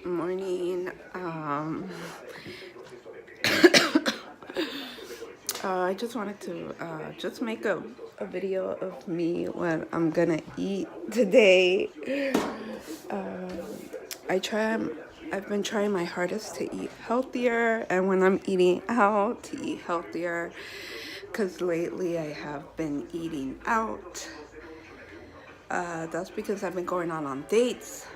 Morning. I just wanted to just make a video of me what I'm gonna eat today. I've been trying my hardest to eat healthier, and when I'm eating out, to eat healthier, because lately I have been eating out. That's because I've been going on dates.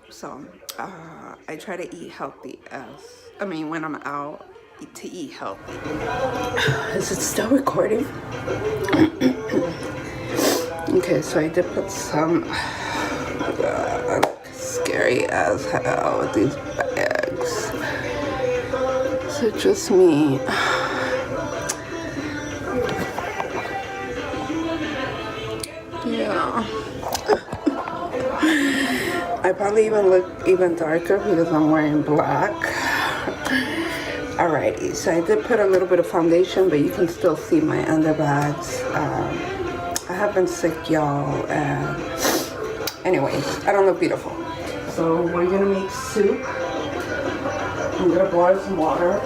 So I try to eat healthy when I'm out, to eat healthy. Is it still recording? Okay, so I did put some, scary as hell with these bags. So just me. Yeah. I probably even look even darker because I'm wearing black. Alrighty, so I did put a little bit of foundation, but you can still see my underbags. I have been sick, y'all, and anyways, I don't look beautiful. So we're gonna make soup. I'm gonna boil some water.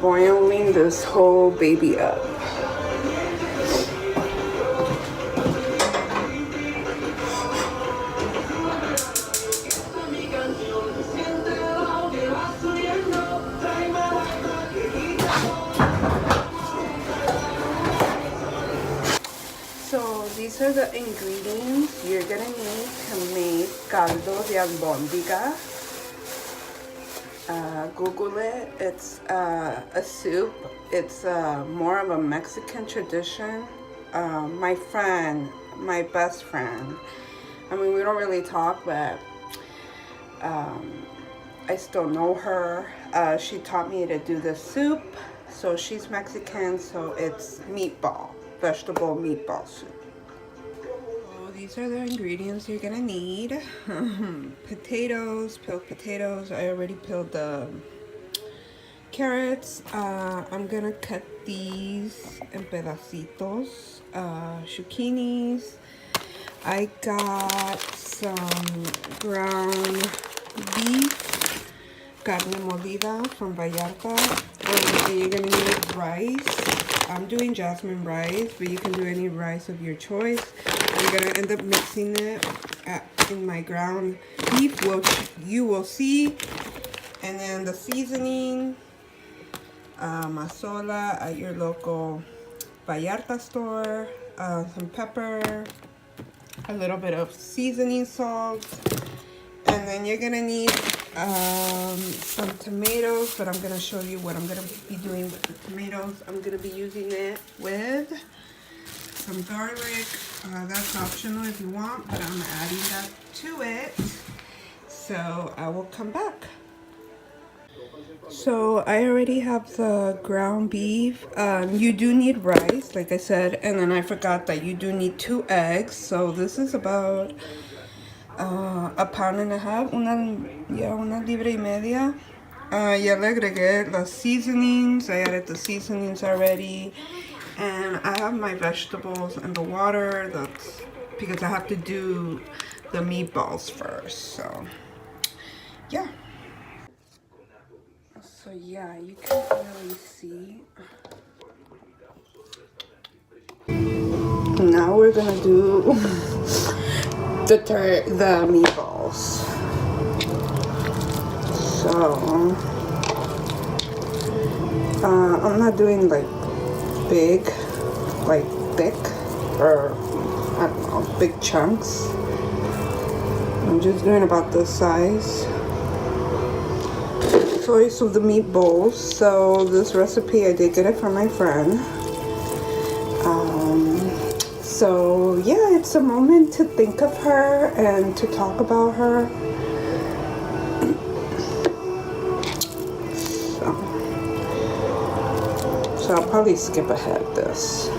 Boiling this whole baby up. So these are the ingredients you're gonna need to make caldo de albondigas. Google it. It's a soup. It's more of a Mexican tradition. My best friend, I mean, we don't really talk, but I still know her. She taught me to do the soup. So she's Mexican, so it's vegetable meatball soup. These are the ingredients you're gonna need. Potatoes, peeled potatoes. I already peeled the carrots. I'm gonna cut these en pedacitos. Zucchinis. I got some ground beef, carne molida from Vallarta. And you're gonna need rice. I'm doing jasmine rice, but you can do any rice of your choice. I'm gonna end up mixing it in my ground beef, which you will see. And then the seasoning, masola at your local Vallarta store, some pepper, a little bit of seasoning salt, and then you're gonna need some tomatoes, but I'm gonna show you what I'm gonna be doing with the tomatoes. I'm gonna be using it with some garlic. That's optional if you want, but I'm adding that to it. So I will come back. So I already have the ground beef. You do need rice, like I said, and then I forgot that you do need 2 eggs. So this is about a pound and a half, una libra y media. Ya le agregué las seasonings. I added the seasonings already. And I have my vegetables in the water. That's because I have to do the meatballs first. So, yeah. So, yeah, you can really see. Now we're gonna do the meatballs. So, I'm not doing like big, like thick, or I don't know, big chunks. I'm just doing about this size. Choice of the meatballs. So this recipe, I did get it from my friend. So yeah, it's a moment to think of her and to talk about her. probably skip ahead this.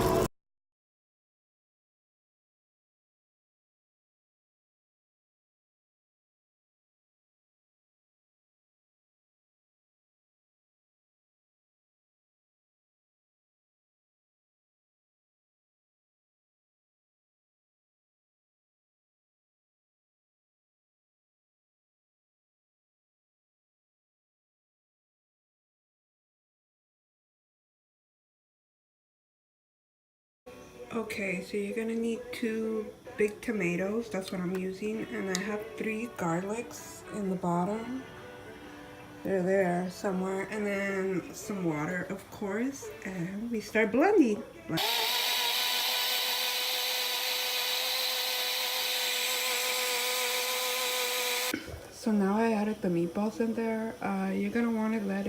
Okay, so you're gonna need 2 big tomatoes, that's what I'm using, and I have 3 garlics in the bottom. They're there somewhere, and then some water, of course, and we start blending. So now I added the meatballs in there. You're gonna want to let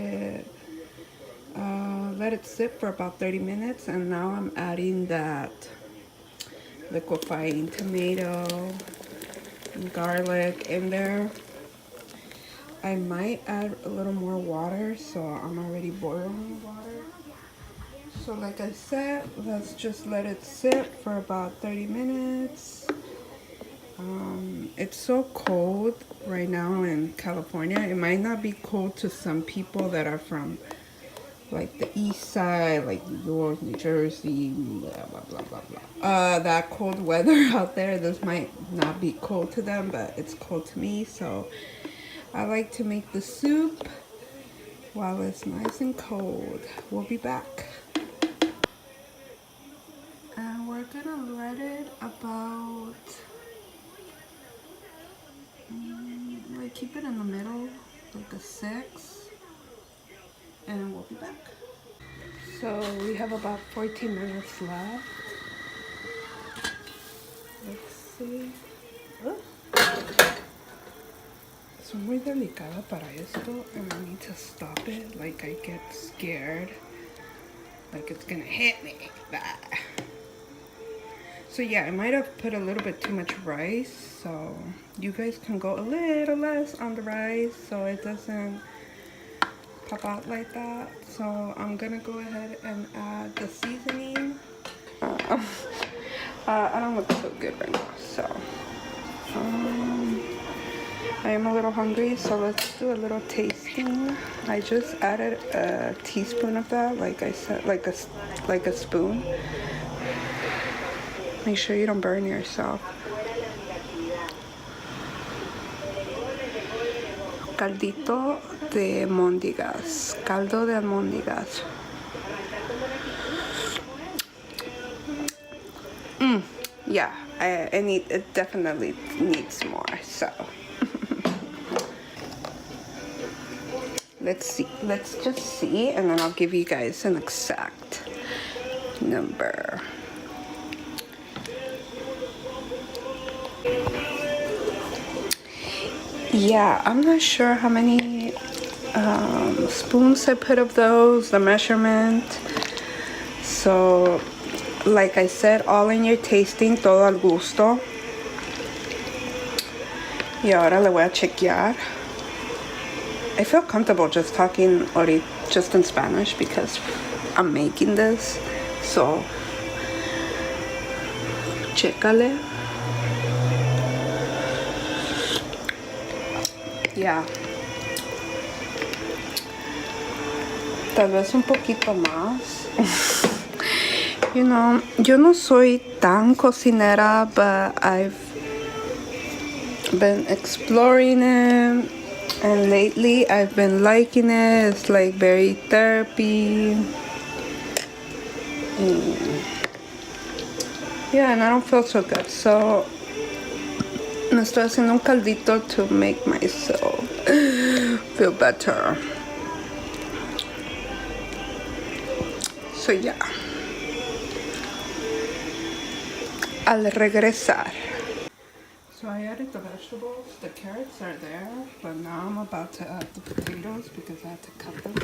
it sit for about 30 minutes, and now I'm adding that liquefying tomato and garlic in there. I might add a little more water, so I'm already boiling water. So like I said, let's just let it sit for about 30 minutes. It's so cold right now in California. It might not be cold to some people that are from like the east side, like New York, New Jersey, blah, blah, blah, blah, blah. That cold weather out there, this might not be cold to them, but it's cold to me. So I like to make the soup while it's nice and cold. We'll be back. And we're gonna let it about, like keep it in the middle, like a 6, and we'll be back. So we have about 14 minutes left. Let's see. Oh. Soy muy delicada para esto, and I need to stop it. Like I get scared, like it's gonna hit me. Bah. So yeah, I might have put a little bit too much rice, so you guys can go a little less on the rice so it doesn't pop out like that. So I'm gonna go ahead and add the seasoning. I don't look so good right now, so I am a little hungry, so let's do a little tasting. I just added a teaspoon of that, like I said, like a spoon. Make sure you don't burn yourself. Caldito de albondigas. Caldo de albondigas. Yeah, it definitely needs more, so. Let's just see, and then I'll give you guys an exact number. Yeah, I'm not sure how many spoons I put of those, the measurement. So, like I said, all in your tasting, todo al gusto. Y ahora le voy a chequear. I feel comfortable just talking just in Spanish because I'm making this. So, chécale. Yeah. Tal vez un poquito más. You know, yo no soy tan cocinera, but I've been exploring it, and lately I've been liking it. It's like very therapy. Yeah, and I don't feel so good, so me estoy haciendo un caldito to make myself feel better. So yeah. Al regresar. So I added the vegetables. The carrots are there, but now I'm about to add the potatoes because I had to cut them.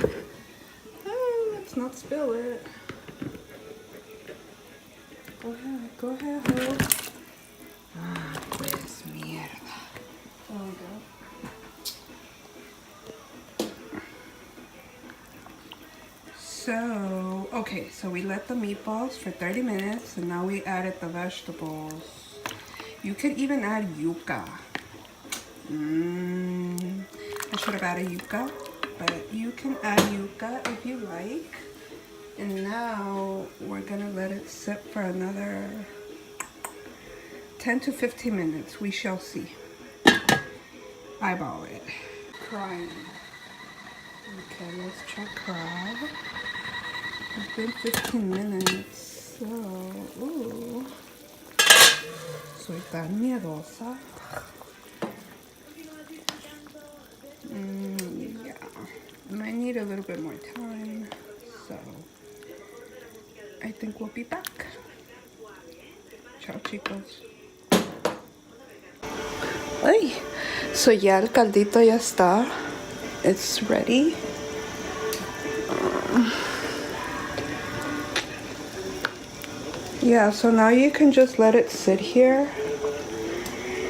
Let's not spill it. Go ahead, Ho. Pues mierda. There we go. So, okay, so we let the meatballs for 30 minutes and now we added the vegetables. You could even add yuca. I should have added yuca, but you can add yuca if you like. And now we're gonna let it sit for another 10 to 15 minutes. We shall see. Eyeball it. Crying. Okay, let's check crab. It's been 15 minutes, so, ooh. Soy tan miedosa. Yeah, I might need a little bit more time, so I think we'll be back. Ciao, chicos. Ay, so ya el caldito ya está. It's ready. Yeah, so now you can just let it sit here.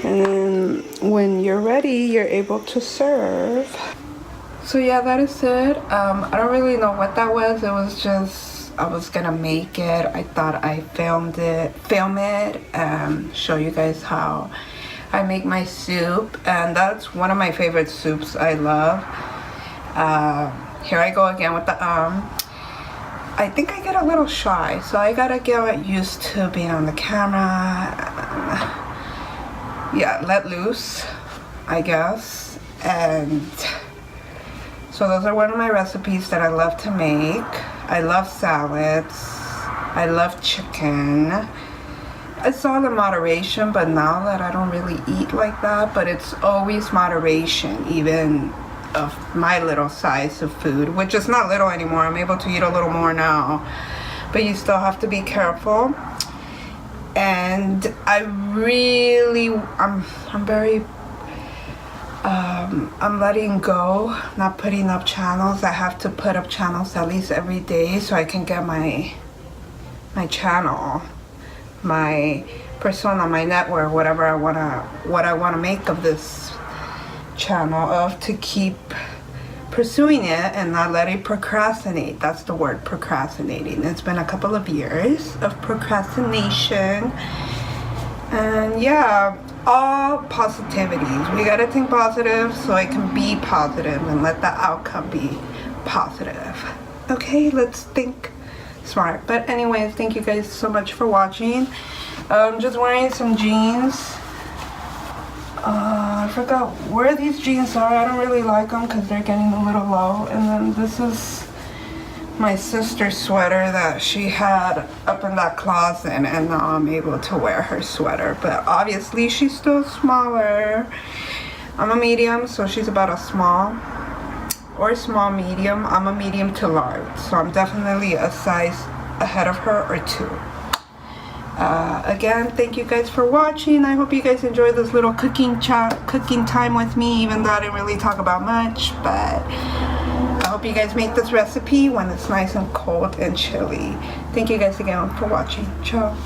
And then when you're ready, you're able to serve. So yeah, that is it. I don't really know what that was. It was just, I was gonna make it. I thought I film it, and show you guys how I make my soup. And that's one of my favorite soups I love. Here I go again with the I think I get a little shy, so I gotta get used to being on the camera. Yeah, let loose, I guess. And so those are one of my recipes that I love to make. I love salads. I love chicken. It's all in moderation, but now that I don't really eat like that, but it's always moderation, even of my little size of food, which is not little anymore. I'm able to eat a little more now, but you still have to be careful. And I'm letting go, not putting up channels. I have to put up channels at least every day so I can get my channel, my persona, my network, whatever what I wanna make of this channel, of to keep pursuing it and not let it procrastinate. That's the word, procrastinating. It's been a couple of years of procrastination. And yeah, all positivities. We gotta think positive so it can be positive and let the outcome be positive. Okay, let's think smart. But anyways, thank you guys so much for watching. I'm just wearing some jeans. I forgot where these jeans are. I don't really like them because they're getting a little low. And then this is my sister's sweater that she had up in that closet, and now I'm able to wear her sweater. But obviously she's still smaller. I'm a medium, so she's about a small or small medium. I'm a medium to large, so I'm definitely a size ahead of her or two. Again, thank you guys for watching. I hope you guys enjoyed this little cooking time with me, even though I didn't really talk about much. But I hope you guys make this recipe when it's nice and cold and chilly. Thank you guys again for watching. Ciao.